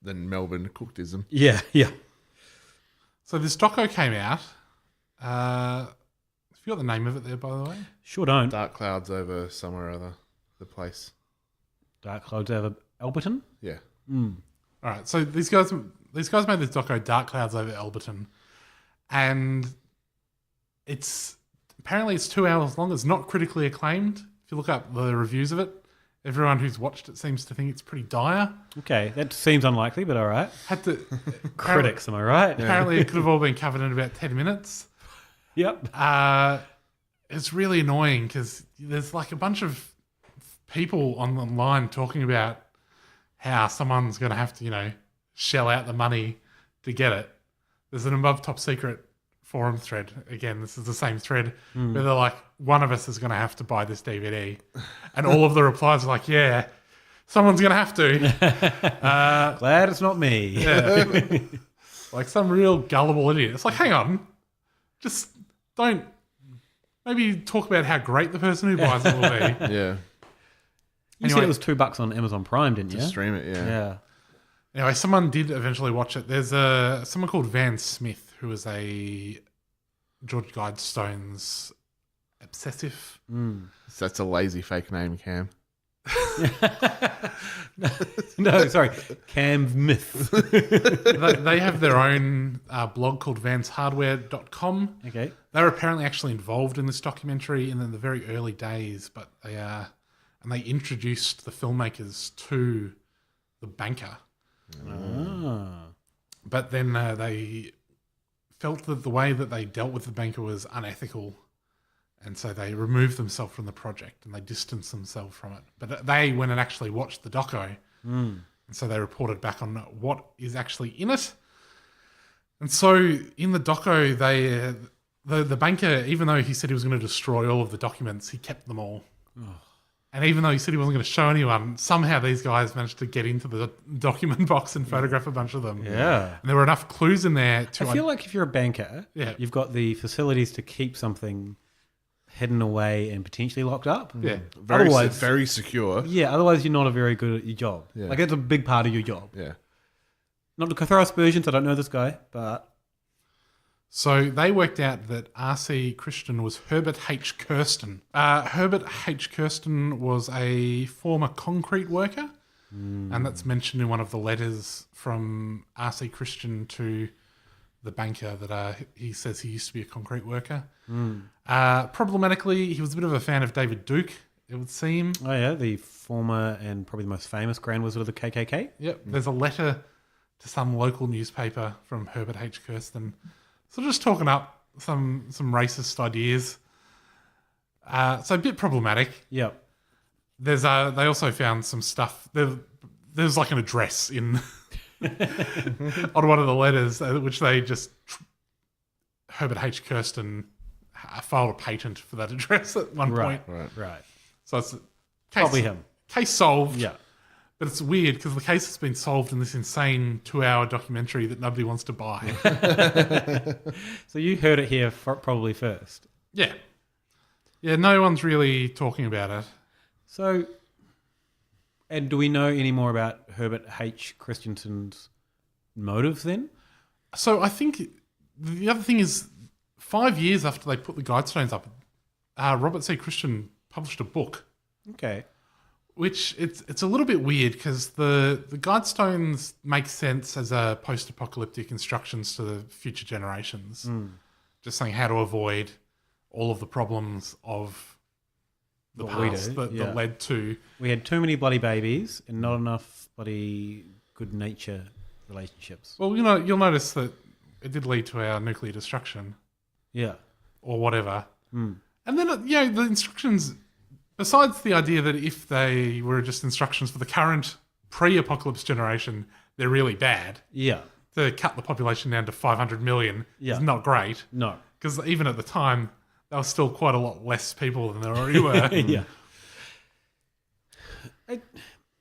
Than Melbourne cooktism. Yeah. So this doco came out. Have you got the name of it there, by the way? Sure don't. Dark Clouds Over somewhere or other. The place. Dark Clouds Over Alberton? Yeah. All right. So these guys made this doco, Dark Clouds Over Alberton, and apparently it's 2 hours long. It's not critically acclaimed. If you look up the reviews of it, everyone who's watched it seems to think it's pretty dire. Okay, that seems unlikely, but all right. Critics, am I right? Apparently, it could have all been covered in about 10 minutes. Yep. It's really annoying because there's like a bunch of people online talking about how someone's going to have to, shell out the money to get it. There's an above top secret forum thread. Again, this is the same thread where they're like, one of us is going to have to buy this DVD. And all of the replies are like, yeah, someone's going to have to. Glad it's not me. Yeah. Like some real gullible idiot. It's like, hang on. Just don't... Maybe talk about how great the person who buys it will be. Yeah. You said it was $2 on Amazon Prime, didn't you? To stream it, Yeah. Anyway, someone did eventually watch it. There's someone called Van Smith who is a George Guidestone's obsessive. So that's a lazy fake name, Cam. No, sorry. Cam Myth. They have their own blog called vanshardware.com. Okay. They were apparently actually involved in this documentary in the very early days, but they introduced the filmmakers to the banker. But then they felt that the way that they dealt with the banker was unethical, and so they removed themselves from the project and they distanced themselves from it. But they went and actually watched the doco, and so they reported back on what is actually in it. And so in the doco, the banker, even though he said he was going to destroy all of the documents, he kept them all. And even though he said he wasn't going to show anyone, somehow these guys managed to get into the document box and photograph a bunch of them. Yeah. And there were enough clues in there to... I feel like if you're a banker, you've got the facilities to keep something hidden away and potentially locked up. Yeah. Very secure. Yeah, otherwise you're not very good at your job. Yeah. Like, that's a big part of your job. Yeah. Not to throw aspersions, I don't know this guy, but... So they worked out that R.C. Christian was Herbert H. Kirsten. Herbert H. Kirsten was a former concrete worker, and that's mentioned in one of the letters from R.C. Christian to the banker that he says he used to be a concrete worker. Problematically, he was a bit of a fan of David Duke, it would seem. Oh yeah, the former and probably the most famous Grand Wizard of the KKK. Yep, there's a letter to some local newspaper from Herbert H. Kirsten. So just talking up some racist ideas. So a bit problematic. Yep. There's they also found some stuff. There's like an address in on one of the letters, which they just Herbert H. Kirsten filed a patent for that address at one point. Right. So it's probably him. Case solved. Yeah. But it's weird because the case has been solved in this insane 2-hour documentary that nobody wants to buy. So you heard it here probably first. Yeah. Yeah, no one's really talking about it. So, and do we know any more about Herbert H. Christensen's motives then? So I think the other thing is 5 years after they put the Guidestones up, Robert C. Christian published a book. Okay. Which it's a little bit weird because the Guidestones make sense as a post-apocalyptic instructions to the future generations. Just saying how to avoid all of the problems of the past that led to... We had too many bloody babies and not enough bloody good nature relationships. Well, you'll notice that it did lead to our nuclear destruction. Yeah. Or whatever. And then, the instructions... Besides the idea that if they were just instructions for the current pre-apocalypse generation, they're really bad. Yeah. To cut the population down to 500 million is not great. No. Because even at the time, there was still quite a lot less people than there already were. Yeah.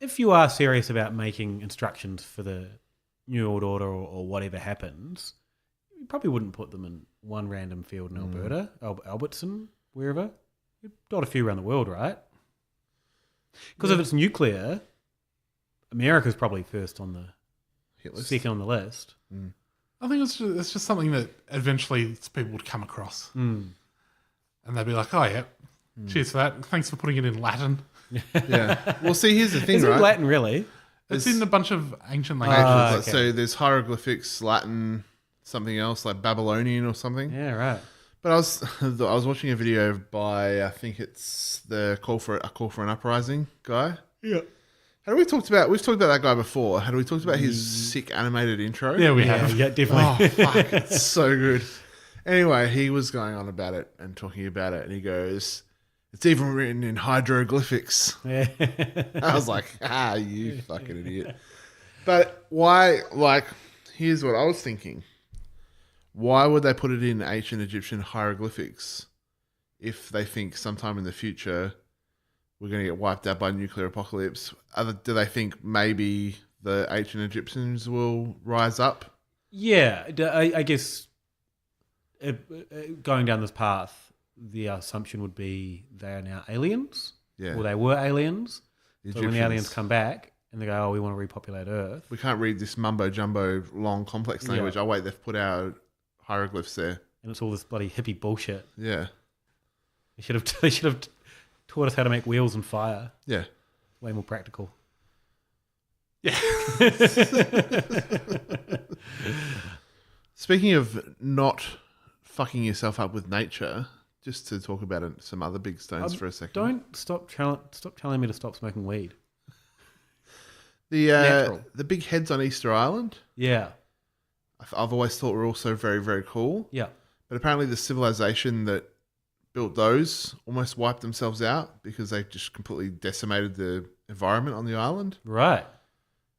If you are serious about making instructions for the New World Order or whatever happens, you probably wouldn't put them in one random field in Alberta, Albertson, wherever. You'd dot a few around the world, right? Because if it's nuclear, America's probably first on the hit list, second on the list. I think it's just something that eventually people would come across. And they'd be like, oh, yeah, cheers for that. Thanks for putting it in Latin. Yeah. Well, see, here's the thing, Is it right? Latin, really? It's in a bunch of ancient languages. Okay. So there's hieroglyphics, Latin, something else like Babylonian or something. Yeah, right. But I was watching a video by, I think it's the Call for an Uprising guy. Yeah. We've talked about that guy before. Had we talked about his sick animated intro? Yeah, we have. Yeah, definitely. Oh, fuck. It's so good. Anyway, he was going on about it and talking about it, and he goes, it's even written in hieroglyphics. Yeah. I was like, you fucking idiot. But why, here's what I was thinking. Why would they put it in ancient Egyptian hieroglyphics if they think sometime in the future we're going to get wiped out by nuclear apocalypse? Do they think maybe the ancient Egyptians will rise up? Yeah, I guess going down this path, the assumption would be they are now aliens. Yeah. Or they were aliens. The So when the aliens Egyptians. come back and they go, oh, we want to repopulate Earth. We can't read this mumbo jumbo long complex language. Yeah. Oh wait, they've put our hieroglyphs there. And it's all this bloody hippie bullshit. Yeah. They should have taught us how to make wheels and fire. Yeah. Way more practical. Yeah. Speaking of not fucking yourself up with nature, just to talk about some other big stones for a second. Don't stop telling me to stop smoking weed. The big heads on Easter Island. Yeah. I've always thought were also very, very cool. Yeah. But apparently the civilization that built those almost wiped themselves out because they just completely decimated the environment on the island. Right.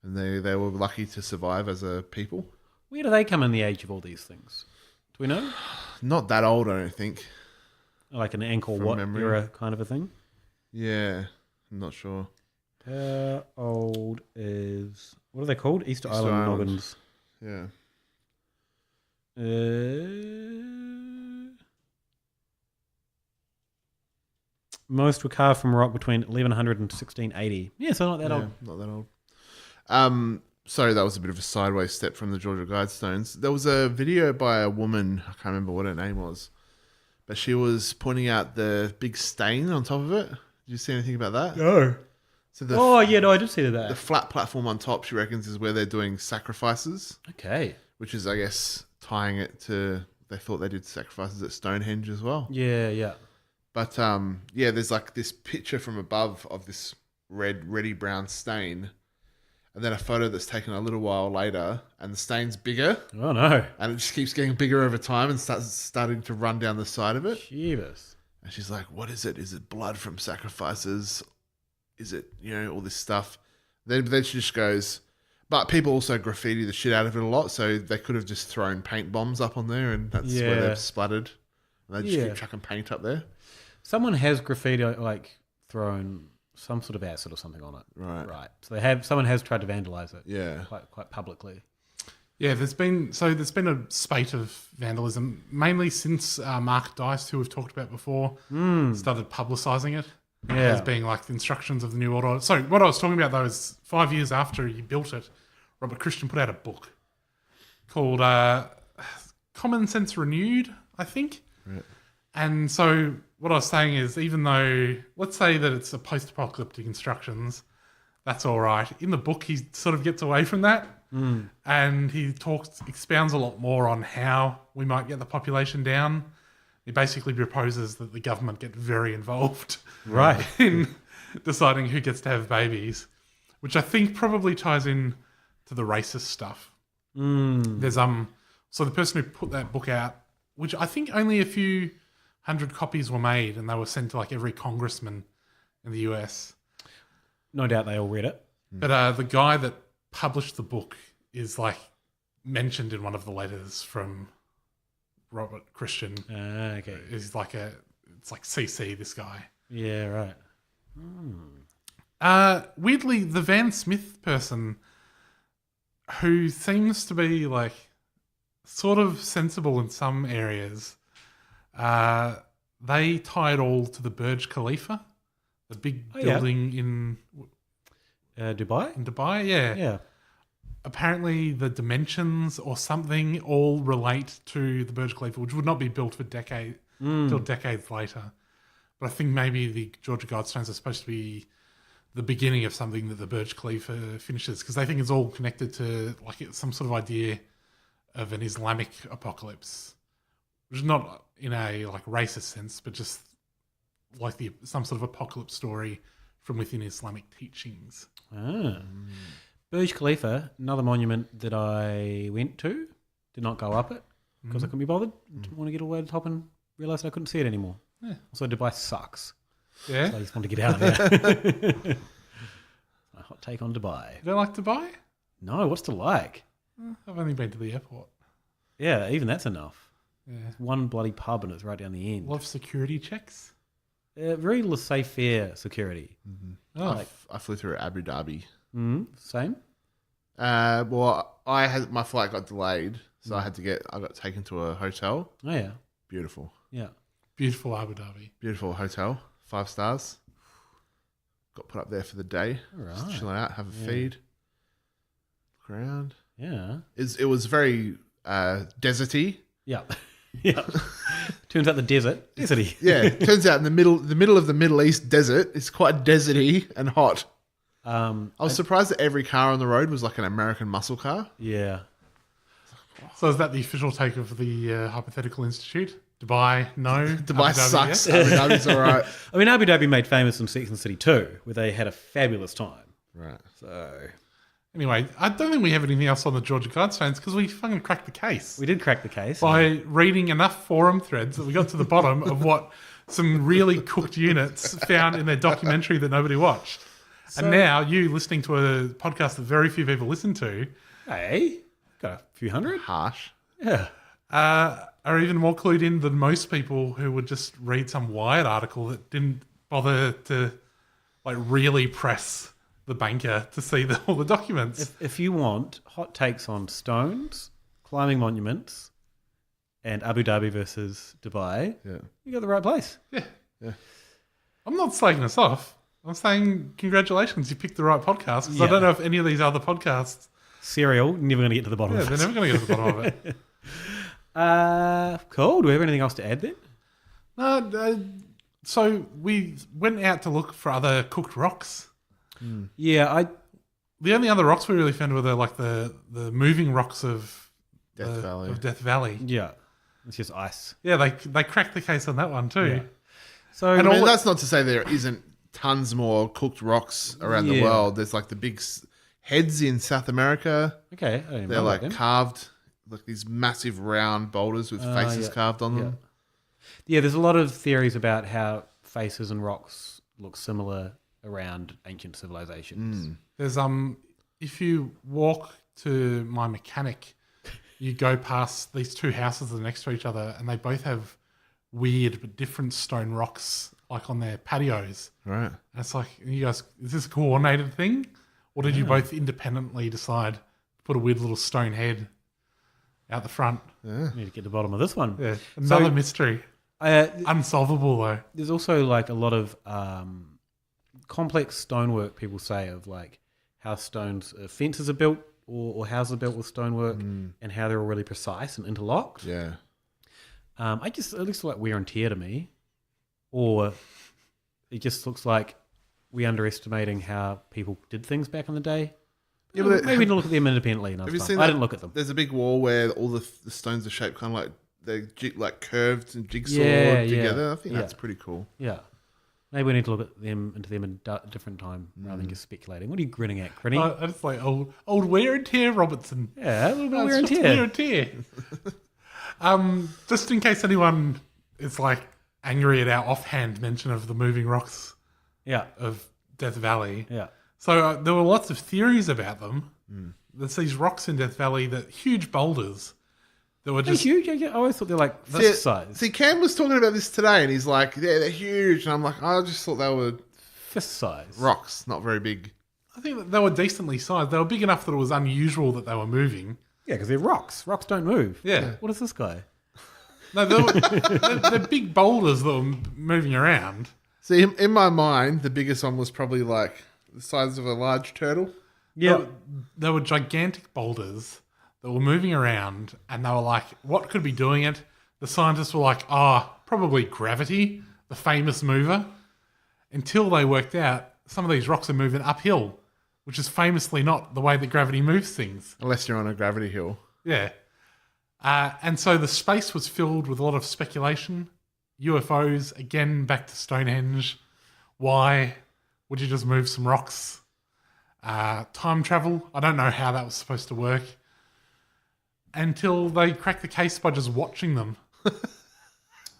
And they were lucky to survive as a people. Where do they come in the age of all these things? Do we know? Not that old, I don't think. Like an Angkor From Wat memory. era kind of a thing? Yeah. I'm not sure. How old is... What are they called? Easter Easter Island Island. noggins. Yeah. Most were carved from rock between 1100 and 1680. Yeah, so not that old. Not that old. Sorry, that was a bit of a sideways step from the Georgia Guidestones. There was a video by a woman, I can't remember what her name was, but she was pointing out the big stain on top of it. Did you see anything about that? No. So I did see that. The flat platform on top, she reckons, is where they're doing sacrifices. Okay. Which is, I guess, tying it to, they thought they did sacrifices at Stonehenge as well. Yeah, yeah. But, there's like this picture from above of this reddy brown stain. And then a photo that's taken a little while later, and the stain's bigger. Oh, no. And it just keeps getting bigger over time and starting to run down the side of it. Jeebus. And she's like, what is it? Is it blood from sacrifices? Is it, all this stuff? Then she just goes, but people also graffiti the shit out of it a lot, so they could have just thrown paint bombs up on there, and that's where they've splattered. And they just keep chucking paint up there. Someone has graffiti, thrown some sort of acid or something on it. Right. So someone has tried to vandalize it. Yeah. Quite publicly. Yeah, there's been a spate of vandalism, mainly since Mark Dice, who we've talked about before, started publicising it as being like the instructions of the New Order. So what I was talking about, though, is 5 years after he built it, Robert Christian put out a book called Common Sense Renewed, I think. Right. And so what I was saying is, even though, let's say that it's a post-apocalyptic instructions, that's all right. In the book, he sort of gets away from that. And he expounds a lot more on how we might get the population down. He basically proposes that the government get very involved in deciding who gets to have babies, which I think probably ties in to the racist stuff. There's so the person who put that book out, which I think only a few hundred copies were made, and they were sent to like every congressman in the US. No doubt they all read it. But the guy that published the book is like mentioned in one of the letters from Robert Christian. Okay. Is like it's like CC, this guy. Yeah, right. Weirdly, the Van Smith person, who seems to be like sort of sensible in some areas, they tie it all to the Burj Khalifa, the big building in Dubai. In Dubai, yeah. Yeah. Apparently, the dimensions or something all relate to the Burj Khalifa, which would not be built for till decades later. But I think maybe the Georgia Guidestones are supposed to be the beginning of something that the Burj Khalifa finishes, because they think it's all connected to like some sort of idea of an Islamic apocalypse, which is not in a like racist sense, but just like some sort of apocalypse story from within Islamic teachings. Burj Khalifa, another monument that I went to, did not go up it because I couldn't be bothered. Didn't want to get all the way to the top and realised I couldn't see it anymore. Yeah. Also, Dubai sucks. Yeah. So I just want to get out of there. My hot take on Dubai. You don't like Dubai? No, what's to like? I've only been to the airport. Yeah, even that's enough. Yeah. It's one bloody pub and it's right down the end. A lot of security checks. Very laissez-faire security. Oh. I flew through Abu Dhabi. Same? Well, my flight got delayed, so I got taken to a hotel. Oh, yeah. Beautiful. Yeah. Beautiful Abu Dhabi. Beautiful hotel. 5 stars. Got put up there for the day. All right. Just chill out, have a feed. Look around. Yeah. It was very deserty. Yeah. Yeah. Turns out the desert. Deserty. Yeah. Turns out in the middle of the Middle East desert, it's quite deserty and hot. I was surprised that every car on the road was like an American muscle car. Yeah. So is that the official take of the Hypothetical Institute? Dubai, no. Dubai Abu Dhabi, sucks. yes. Abu Dhabi's all right. I mean, Abu Dhabi made famous in Sex and the City 2, where they had a fabulous time. Right. So, anyway, I don't think we have anything else on the Georgia Guidestones because we fucking cracked the case. We did crack the case. By reading enough forum threads that we got to the bottom of what some really cooked units found in their documentary that nobody watched. And now you listening to a podcast that very few people listen to. Hey, got a few hundred. Harsh. Yeah. Are even more clued in than most people who would just read some Wired article that didn't bother to like really press the banker to see all the documents. If you want hot takes on stones, climbing monuments, and Abu Dhabi versus Dubai, you got the right place. Yeah. I'm not slagging us off. I'm saying congratulations, you picked the right podcast, because I don't know if any of these other podcasts... Serial, never going to get to the bottom of it. Yeah, they're never going to get to the bottom of it. Cool. Do we have anything else to add then? No. So we went out to look for other cooked rocks. Yeah, the only other rocks we really found were the moving rocks of Death Valley. Yeah, it's just ice. Yeah, they cracked the case on that one too. Yeah. So I mean, that's not to say there isn't tons more cooked rocks around the world. There's like the big heads in South America. Okay, they're like carved, like these massive round boulders with faces carved on them. Yeah, there's a lot of theories about how faces and rocks look similar around ancient civilizations. There's if you walk to my mechanic, you go past these two houses that are next to each other, and they both have weird but different stone rocks like on their patios. Right. And it's like, you guys, is this a coordinated thing? Or did you both independently decide to put a weird little stone head out the front? Yeah. Need to get to the bottom of this one. Yeah. Another mystery. Unsolvable though. There's also like a lot of complex stonework people say of like how fences are built or houses are built with stonework and how they're all really precise and interlocked. Yeah. It looks like wear and tear to me. Or it just looks like we're underestimating how people did things back in the day. Yeah, but maybe we need to look at them independently enough. I didn't look at them. There's a big wall where all the stones are shaped kind of like they're like curved and jigsawed together. I think that's pretty cool. Yeah. Maybe we need to look at them in a different time rather than just speculating. What are you grinning at, Crinny? I just like old wear and tear Robertson. Yeah, a little bit wear and tear. Just in case anyone is like angry at our offhand mention of the moving rocks of Death Valley. Yeah. So there were lots of theories about them. There's these rocks in Death Valley, that huge boulders that were They're just huge. I always thought they're like this size. See, Cam was talking about this today, and he's like, yeah, they're huge. And I'm like, I just thought they were fist size rocks, not very big. I think that they were decently sized. They were big enough that it was unusual that they were moving. Yeah, because they're rocks. Rocks don't move. Yeah. What is this guy? No, they're big boulders that were moving around. See, in my mind, the biggest one was probably like the size of a large turtle. Yeah. They were gigantic boulders that were moving around, and they were like, what could be doing it? The scientists were like, probably gravity, the famous mover, until they worked out some of these rocks are moving uphill, which is famously not the way that gravity moves things. Unless you're on a gravity hill. Yeah. And so the space was filled with a lot of speculation. UFOs, again, back to Stonehenge. Why would you just move some rocks? Time travel, I don't know how that was supposed to work. Until they cracked the case by just watching them.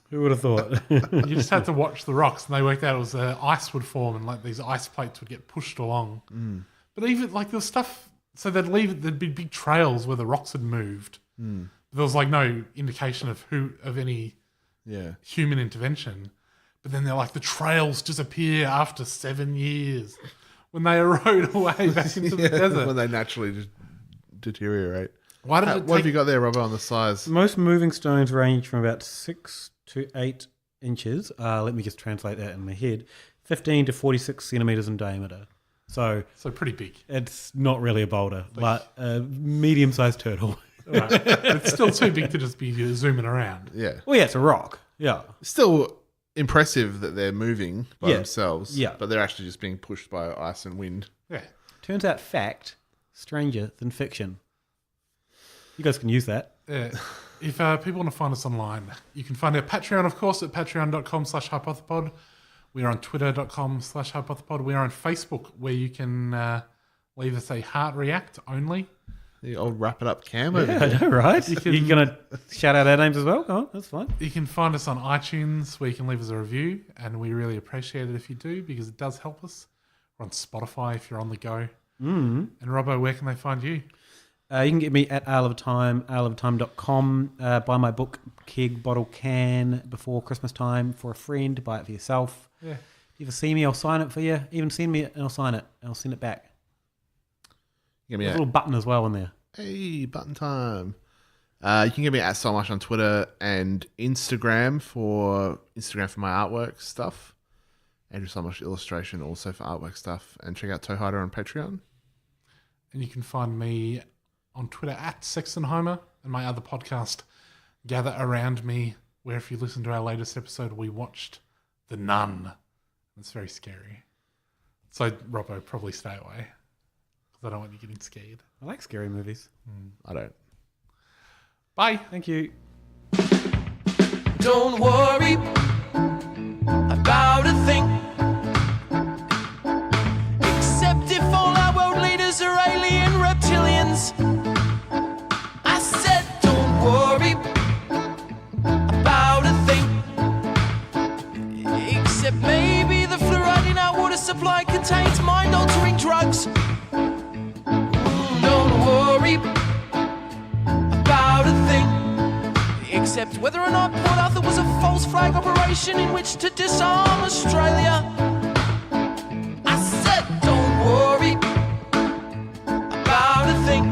Who would have thought? You just had to watch the rocks, and they worked out it was ice would form, and like these ice plates would get pushed along. Mm. But even like there was stuff, so there'd be big trails where the rocks had moved. Mm. There was like no indication of any human intervention. But then they're like, the trails disappear after 7 years when they erode away back into the desert. When they naturally just deteriorate. Why did What have you got there, Robbo, on the size? Most moving stones range from about 6 to 8 inches. Let me just translate that in my head. 15 to 46 centimeters in diameter. So pretty big. It's not really a boulder, but a medium-sized turtle. Right. It's still too big to just be zooming around. Yeah. Well, yeah, it's a rock. Yeah. Still impressive that they're moving by themselves. Yeah. But they're actually just being pushed by ice and wind. Yeah. Turns out fact, stranger than fiction. You guys can use that. Yeah. If people want to find us online, you can find our Patreon, of course, at patreon.com/hypothepod. We are on twitter.com/hypothepod. We are on Facebook, where you can leave us a heart react only. The old wrap it up cam. Yeah, I know, right? You're going to shout out our names as well? Oh, that's fine. You can find us on iTunes, where you can leave us a review, and we really appreciate it if you do, because it does help us. We're on Spotify if you're on the go. Mm. And Robbo, where can they find you? You can get me at isleoftime.com. Buy my book, Keg Bottle Can, before Christmas time for a friend. Buy it for yourself. Yeah. If you ever see me, I'll sign it for you. Even send me it and I'll sign it. And I'll send it back. Give me There's a little button as well in there. Hey, button time. You can get me at Solmush on Twitter and Instagram for my artwork stuff. Andrew Solmush Illustration also for artwork stuff. And check out Toe Hider on Patreon. And you can find me on Twitter at Sextonheimer, and my other podcast, Gather Around Me, where if you listen to our latest episode, we watched The Nun. It's very scary. So, Robbo, probably stay away, because I don't want you getting scared. I like scary movies. I don't. Bye. Thank you. Don't worry about a thing, except if all our world leaders are alien reptilians. I said don't worry about a thing, except maybe the fluoride in our water supply contains mind-altering drugs. Don't worry about a thing, except whether or not Port Arthur was a false flag operation in which to disarm Australia. I said don't worry about a thing.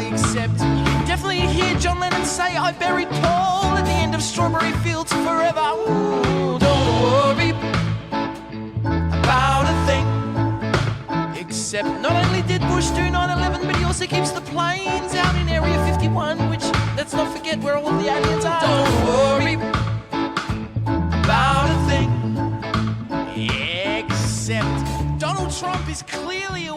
Except you can definitely hear John Lennon say I buried Paul at the end of Strawberry Fields Forever. Ooh, don't worry about a thing. Except not only did Bush do 9/11, but he also keeps the planes out in Area 51, which, let's not forget, where all the aliens are. Don't worry about a thing. Except Donald Trump is clearly a